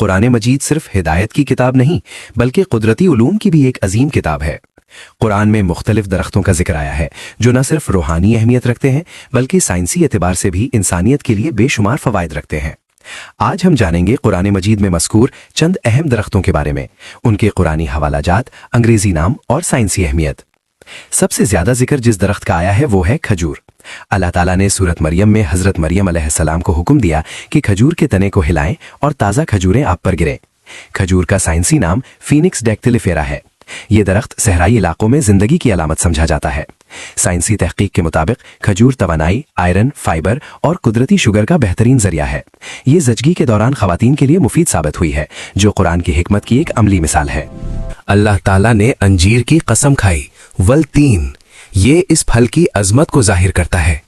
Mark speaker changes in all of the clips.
Speaker 1: قرآن مجید صرف ہدایت کی کتاب نہیں بلکہ قدرتی علوم کی بھی ایک عظیم کتاب ہے۔ قرآن میں مختلف درختوں کا ذکر آیا ہے جو نہ صرف روحانی اہمیت رکھتے ہیں بلکہ سائنسی اعتبار سے بھی انسانیت کے لیے بے شمار فوائد رکھتے ہیں۔ آج ہم جانیں گے قرآن مجید میں مذکور چند اہم درختوں کے بارے میں، ان کے قرآنی حوالہ جات، انگریزی نام اور سائنسی اہمیت۔ سب سے زیادہ ذکر جس درخت کا آیا ہے وہ ہے کھجور۔ اللہ تعالیٰ نے سورت مریم میں حضرت مریم علیہ السلام کو حکم دیا کہ کھجور کے تنے کو ہلائیں اور تازہ کھجوریں آپ پر گریں۔ کھجور کا سائنسی نام فینکس ڈیکٹیلیفیرا ہے۔ یہ درخت صحرائی علاقوں میں زندگی کی علامت سمجھا جاتا ہے۔ سائنسی تحقیق کے مطابق کھجور توانائی، آئرن، فائبر اور قدرتی شوگر کا بہترین ذریعہ ہے۔ یہ زچگی کے دوران خواتین کے لیے مفید ثابت ہوئی ہے، جو قرآن کی حکمت کی ایک عملی مثال ہے۔
Speaker 2: اللہ تعالیٰ نے انجیر کی قسم کھائی، والتین، یہ اس پھل کی عظمت کو ظاہر کرتا ہے۔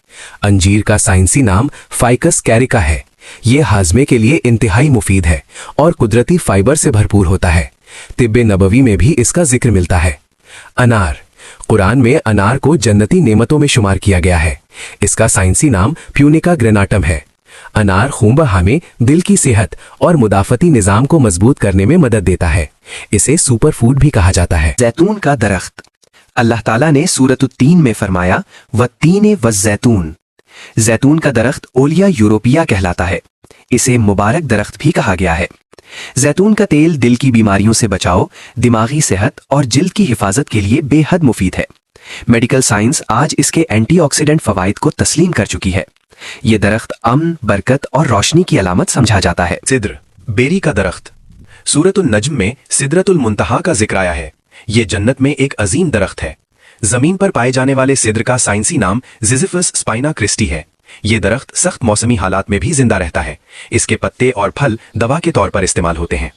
Speaker 2: انجیر کا سائنسی نام فائکس کیریکا ہے۔ یہ ہاضمے کے لیے انتہائی مفید ہے اور قدرتی فائبر سے بھرپور ہوتا ہے۔ طب نبوی میں بھی اس کا ذکر ملتا ہے۔ انار، قرآن میں انار کو جنتی نعمتوں میں شمار کیا گیا ہے۔ اس کا سائنسی نام پیونیکا گریناٹم ہے۔ انار خون بہا میں دل کی صحت اور مدافعتی نظام کو مضبوط کرنے میں مدد دیتا ہے۔ اسے سپر فوڈ بھی کہا جاتا ہے۔
Speaker 1: زیتون کا درخت، اللہ تعالیٰ نے سورۃ التین میں فرمایا والتین والزیتون۔ زیتون کا درخت اولیا یوروپیا کہلاتا ہے۔ اسے مبارک درخت بھی کہا گیا ہے۔ زیتون کا تیل دل کی بیماریوں سے بچاؤ، دماغی صحت اور جلد کی حفاظت کے لیے بے حد مفید ہے۔ میڈیکل سائنس آج اس کے اینٹی آکسیڈنٹ فوائد کو تسلیم کر چکی ہے۔ یہ درخت امن، برکت اور روشنی کی علامت سمجھا جاتا ہے۔
Speaker 3: سدر، بیری کا درخت، سورۃ النجم میں سدرۃ المنتہا کا ذکر آیا ہے۔ یہ جنت میں ایک عظیم درخت ہے۔ زمین پر پائے جانے والے سدر کا سائنسی نام زیزیفس سپائنا کرسٹی ہے۔ یہ درخت سخت موسمی حالات میں بھی زندہ رہتا ہے۔ اس کے پتے اور پھل دوا کے طور پر استعمال ہوتے ہیں۔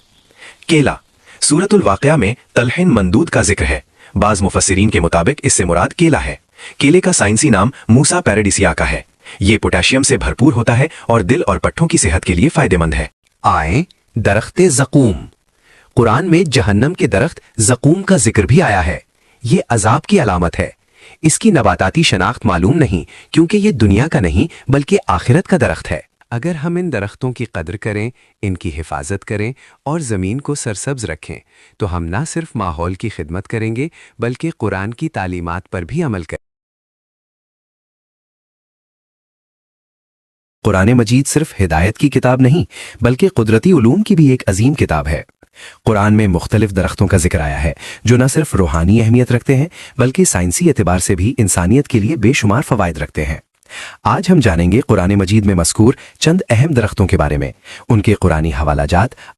Speaker 3: کیلا، سورۃ الواقعہ میں تلحن مندود کا ذکر ہے۔ بعض مفسرین کے مطابق اس سے مراد کیلا ہے۔ کیلے کا سائنسی نام موسا پیراڈیسیا کا ہے۔ یہ پوٹاشیم سے بھرپور ہوتا ہے اور دل اور پٹھوں کی صحت کے لیے فائدہ مند ہے۔
Speaker 2: آئیں، درخت زقوم۔ قرآن میں جہنم کے درخت زقوم کا ذکر بھی آیا ہے۔ یہ عذاب کی علامت ہے۔ اس کی نباتاتی شناخت معلوم نہیں کیونکہ یہ دنیا کا نہیں بلکہ آخرت کا درخت ہے۔ اگر ہم ان درختوں کی قدر کریں، ان کی حفاظت کریں اور زمین کو سرسبز رکھیں تو ہم نہ صرف ماحول کی خدمت کریں گے بلکہ قرآن کی تعلیمات پر بھی عمل کریں۔
Speaker 1: قرآن مجید صرف ہدایت کی کتاب نہیں بلکہ قدرتی علوم کی بھی ایک عظیم کتاب ہے۔ قرآن میں مختلف درختوں کا ذکر آیا ہے جو نہ صرف روحانی اہمیت رکھتے ہیں بلکہ سائنسی اعتبار سے بھی انسانیت کے لیے بے شمار فوائد رکھتے ہیں۔ آج ہم جانیں گے قرآن مجید میں مذکور چند اہم درختوں کے بارے میں، ان کے قرآنی حوالہ جات،